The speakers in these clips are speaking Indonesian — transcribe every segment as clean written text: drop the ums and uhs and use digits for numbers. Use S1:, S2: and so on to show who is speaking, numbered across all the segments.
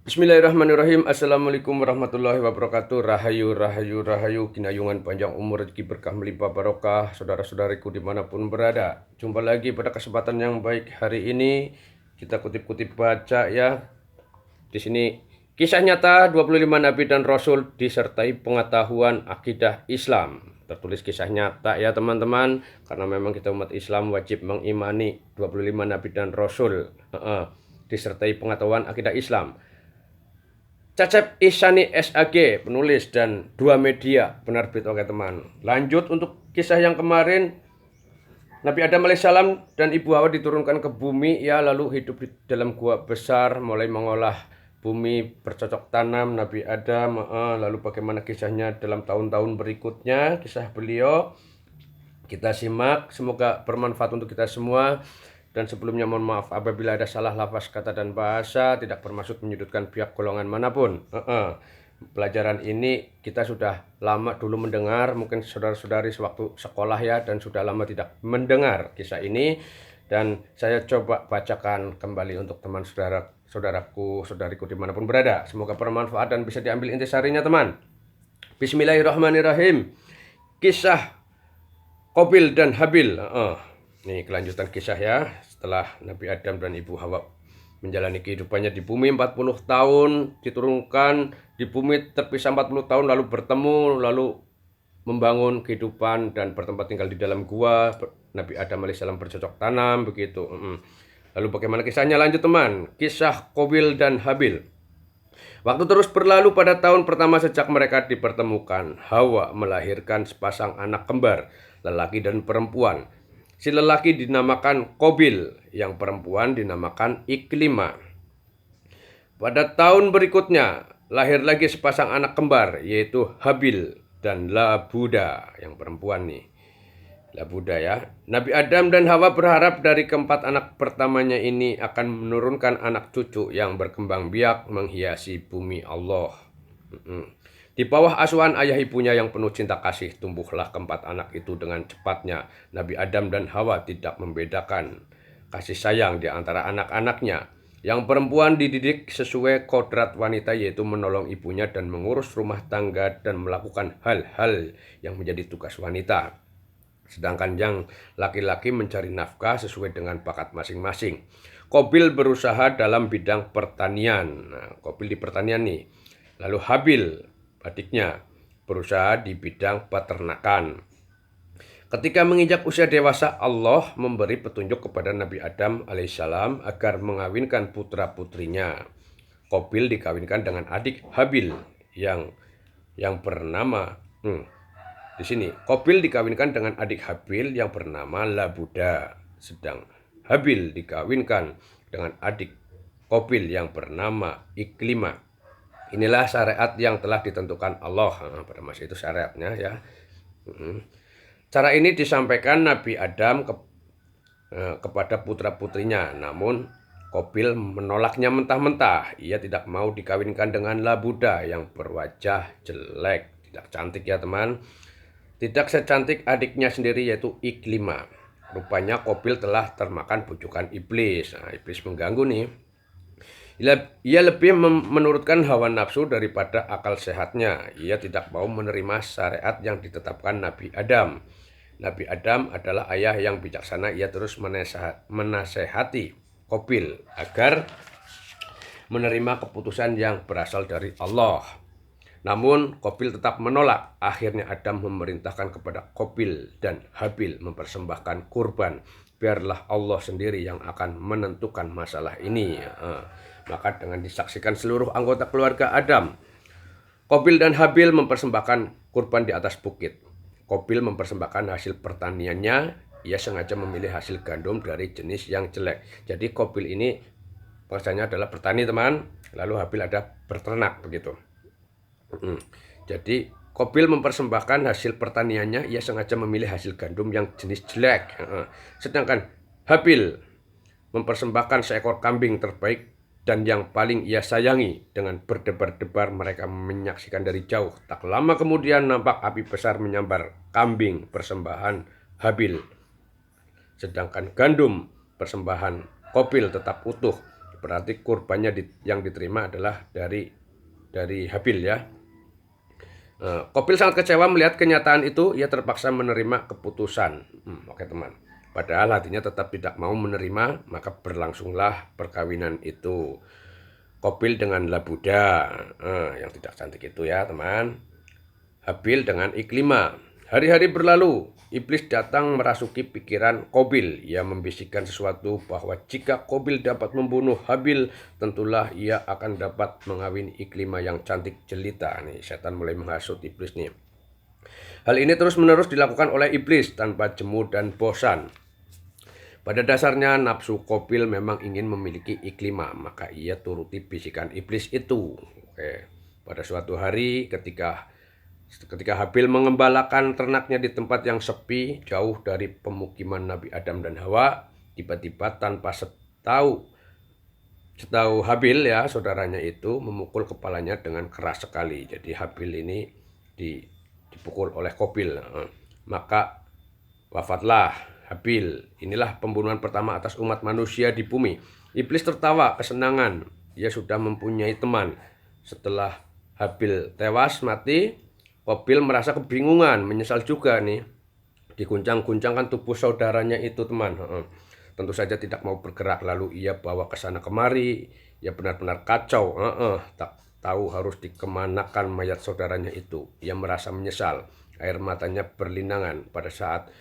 S1: Bismillahirrahmanirrahim. Assalamualaikum warahmatullahi wabarakatuh. Rahayu, rahayu, rahayu. Kinayungan panjang umur, rezeki berkah melimpah barokah. Saudara-saudariku dimanapun berada. Jumpa lagi pada kesempatan yang baik hari ini. Kita kutip-kutip baca ya. Di sini kisah nyata 25 nabi dan rasul disertai pengetahuan akidah Islam. Tertulis kisah nyata ya teman-teman. Karena memang kita umat Islam wajib mengimani 25 nabi dan rasul. Disertai pengetahuan akidah Islam. Cecep Ihsani SAG, penulis dan dua media penerbit. Oke teman, lanjut untuk kisah yang kemarin. Nabi Adam alaihissalam dan Ibu Hawa diturunkan ke bumi ya, lalu hidup di dalam gua besar, mulai mengolah bumi, bercocok tanam Nabi Adam. Lalu bagaimana kisahnya dalam tahun-tahun berikutnya, kisah beliau kita simak, semoga bermanfaat untuk kita semua. Dan sebelumnya mohon maaf apabila ada salah lafaz kata dan bahasa, tidak bermaksud menyudutkan pihak golongan manapun. Pelajaran ini kita sudah lama dulu mendengar, mungkin saudara-saudari sewaktu sekolah ya, dan sudah lama tidak mendengar kisah ini. Dan saya coba bacakan kembali untuk teman saudaraku, saudariku dimanapun berada. Semoga bermanfaat dan bisa diambil intisarinya teman. Bismillahirrahmanirrahim. Kisah Qabil dan Habil. Ini kelanjutan kisah ya. Setelah Nabi Adam dan Ibu Hawa menjalani kehidupannya di bumi 40 tahun, diturunkan di bumi terpisah 40 tahun, lalu bertemu, lalu membangun kehidupan dan bertempat tinggal di dalam gua. Nabi Adam alaihissalam bercocok tanam begitu. Lalu bagaimana kisahnya? Lanjut teman. Kisah Qabil dan Habil. Waktu terus berlalu. Pada tahun pertama sejak mereka dipertemukan, Hawa melahirkan sepasang anak kembar, lelaki dan perempuan. Si lelaki dinamakan Qabil, yang perempuan dinamakan Iklima. Pada tahun berikutnya lahir lagi sepasang anak kembar, yaitu Habil dan Labuda, yang perempuan nih. Labuda ya. Nabi Adam dan Hawa berharap dari keempat anak pertamanya ini akan menurunkan anak cucu yang berkembang biak menghiasi bumi Allah. Di bawah asuhan ayah ibunya yang penuh cinta kasih, tumbuhlah keempat anak itu dengan cepatnya. Nabi Adam dan Hawa tidak membedakan kasih sayang di antara anak-anaknya. Yang perempuan dididik sesuai kodrat wanita, yaitu menolong ibunya dan mengurus rumah tangga dan melakukan hal-hal yang menjadi tugas wanita. Sedangkan yang laki-laki mencari nafkah sesuai dengan bakat masing-masing. Qabil berusaha dalam bidang pertanian. Qabil di pertanian nih. Lalu Habil, adiknya, berusaha di bidang peternakan. Ketika menginjak usia dewasa, Allah memberi petunjuk kepada Nabi Adam alaihissalam agar mengawinkan putra-putrinya. Qabil dikawinkan dengan adik Habil yang bernama di sini Qabil dikawinkan dengan adik Habil yang bernama Labuda, sedang Habil dikawinkan dengan adik Qabil yang bernama Iklima. Inilah syariat yang telah ditentukan Allah. Pada masa itu syariatnya ya. Cara ini disampaikan Nabi Adam kepada putra-putrinya. Namun Qabil menolaknya mentah-mentah. Ia tidak mau dikawinkan dengan Labuda yang berwajah jelek, tidak cantik ya teman. Tidak secantik adiknya sendiri yaitu Iklima. Rupanya Qabil telah termakan bujukan iblis. Iblis mengganggu nih. Ia lebih menurutkan hawa nafsu daripada akal sehatnya. Ia tidak mau menerima syariat yang ditetapkan Nabi Adam. Nabi Adam adalah ayah yang bijaksana. Ia terus menasehati Qabil agar menerima keputusan yang berasal dari Allah. Namun Qabil tetap menolak. Akhirnya Adam memerintahkan kepada Qabil dan Habil mempersembahkan kurban. Biarlah Allah sendiri yang akan menentukan masalah ini. Maka dengan disaksikan seluruh anggota keluarga Adam, Qabil dan Habil mempersembahkan kurban di atas bukit. Qabil mempersembahkan hasil pertaniannya. Ia sengaja memilih hasil gandum dari jenis yang jelek. Jadi Qabil ini pekerjaannya adalah bertani teman. Lalu Habil ada berternak begitu. Jadi Qabil mempersembahkan hasil pertaniannya. Ia sengaja memilih hasil gandum yang jenis jelek. Sedangkan Habil mempersembahkan seekor kambing terbaik dan yang paling ia sayangi. Dengan berdebar-debar mereka menyaksikan dari jauh. Tak lama kemudian nampak api besar menyambar kambing persembahan Habil. Sedangkan gandum persembahan Qabil tetap utuh. berarti kurbannya yang diterima adalah dari Habil ya. Qabil sangat kecewa melihat kenyataan itu, ia terpaksa menerima keputusan. Oke teman, padahal hatinya tetap tidak mau menerima, maka berlangsunglah perkawinan itu. Qabil dengan Labuda, yang tidak cantik itu ya teman. Habil dengan Iklimah. Hari-hari berlalu, iblis datang merasuki pikiran Qabil. Ia membisikkan sesuatu bahwa jika Qabil dapat membunuh Habil, tentulah ia akan dapat mengawini Iklimah yang cantik jelita. Nih, setan mulai menghasut iblis nih. Hal ini terus-menerus dilakukan oleh iblis tanpa jemu dan bosan. Pada dasarnya nafsu Qabil memang ingin memiliki Iklimah, maka ia turuti bisikan iblis itu. Oke. Pada suatu hari ketika Habil mengembalakan ternaknya di tempat yang sepi, jauh dari pemukiman Nabi Adam dan Hawa, tiba-tiba tanpa setahu Habil ya, saudaranya itu memukul kepalanya dengan keras sekali. Jadi Habil ini dipukul oleh Qabil. Maka wafatlah Habil. Inilah pembunuhan pertama atas umat manusia di bumi. Iblis tertawa kesenangan, ia sudah mempunyai teman. Setelah Habil tewas mati, Qabil merasa kebingungan, menyesal juga nih. Diguncang-guncangkan tubuh saudaranya itu teman. Tentu saja tidak mau bergerak, lalu ia bawa ke sana kemari. Ia benar-benar kacau. Tak tahu harus dikemanakan mayat saudaranya itu. Ia merasa menyesal. Air matanya berlinangan. Pada saat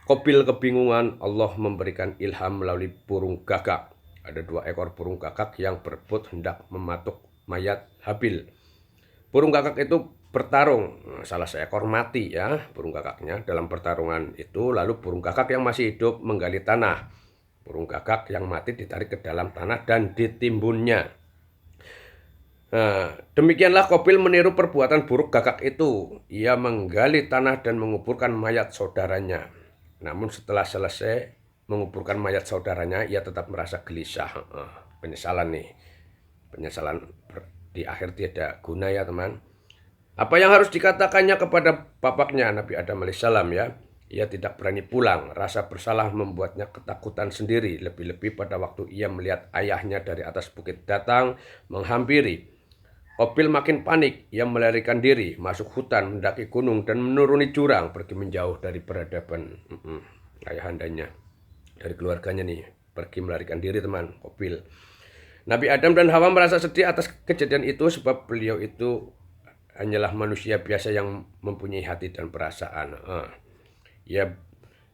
S1: Qabil kebingungan, Allah memberikan ilham melalui burung gagak. Ada 2 ekor burung gagak yang berebut hendak mematuk mayat Habil. Burung gagak itu bertarung, salah seekor mati ya burung gagaknya dalam pertarungan itu. Lalu burung gagak yang masih hidup menggali tanah. Burung gagak yang mati ditarik ke dalam tanah dan ditimbunnya. Demikianlah Qabil meniru perbuatan burung gagak itu. Ia menggali tanah dan menguburkan mayat saudaranya. Namun setelah selesai menguburkan mayat saudaranya, ia tetap merasa gelisah. Penyesalan nih, penyesalan di akhir tiada guna ya teman. Apa yang harus dikatakannya kepada bapaknya Nabi Adam alaihissalam ya? Ia tidak berani pulang. Rasa bersalah membuatnya ketakutan sendiri. Lebih-lebih pada waktu ia melihat ayahnya dari atas bukit datang menghampiri. Qabil makin panik. Ia melarikan diri, masuk hutan, mendaki gunung, dan menuruni jurang, pergi menjauh dari peradaban ayahandanya, dari keluarganya nih. Pergi melarikan diri teman, Qabil. Nabi Adam dan Hawa merasa sedih atas kejadian itu sebab beliau itu hanyalah manusia biasa yang mempunyai hati dan perasaan.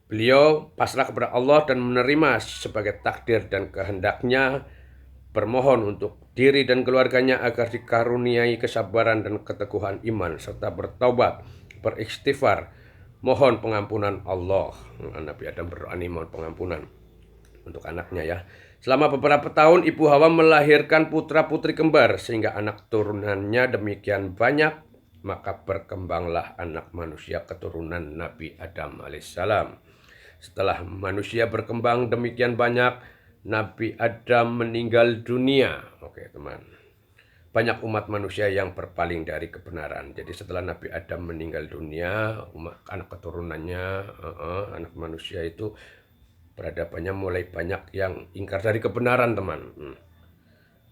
S1: Beliau pasrah kepada Allah dan menerima sebagai takdir dan kehendaknya, bermohon untuk diri dan keluarganya agar dikaruniai kesabaran dan keteguhan iman, serta bertaubat, beristighfar, mohon pengampunan Allah. Nabi Adam berdoa nih mohon pengampunan untuk anaknya ya. Selama beberapa tahun Ibu Hawa melahirkan putra-putri kembar sehingga anak turunannya demikian banyak, maka berkembanglah anak manusia keturunan Nabi Adam alaihissalam. Setelah manusia berkembang demikian banyak, Nabi Adam meninggal dunia. Oke teman, banyak umat manusia yang berpaling dari kebenaran. Jadi setelah Nabi Adam meninggal dunia, anak keturunannya, anak manusia itu peradabannya mulai banyak yang ingkar dari kebenaran teman.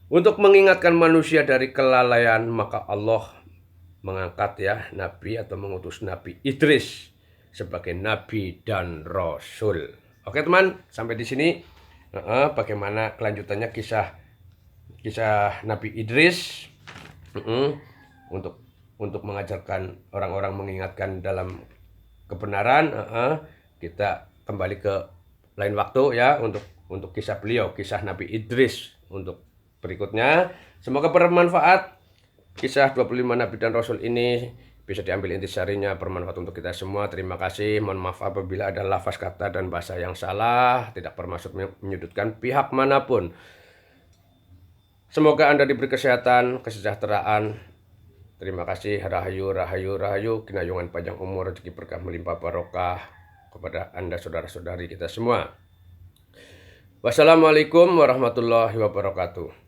S1: Untuk mengingatkan manusia dari kelalaian, maka Allah mengangkat ya Nabi atau mengutus Nabi Idris sebagai Nabi dan Rasul. Oke teman, sampai di sini bagaimana kelanjutannya kisah Nabi Idris untuk mengajarkan orang-orang, mengingatkan dalam kebenaran. Kita kembali ke lain waktu ya untuk kisah beliau, kisah Nabi Idris untuk berikutnya. Semoga bermanfaat. Kisah 25 Nabi dan Rasul ini bisa diambil intisarinya, bermanfaat untuk kita semua. Terima kasih. Mohon maaf apabila ada lafaz kata dan bahasa yang salah, tidak bermaksud menyudutkan pihak manapun. Semoga Anda diberi kesehatan, kesejahteraan. Terima kasih. Rahayu, rahayu, rahayu. Kinayungan panjang umur, rezeki berkah melimpah barokah kepada Anda saudara-saudari kita semua. Wassalamualaikum warahmatullahi wabarakatuh.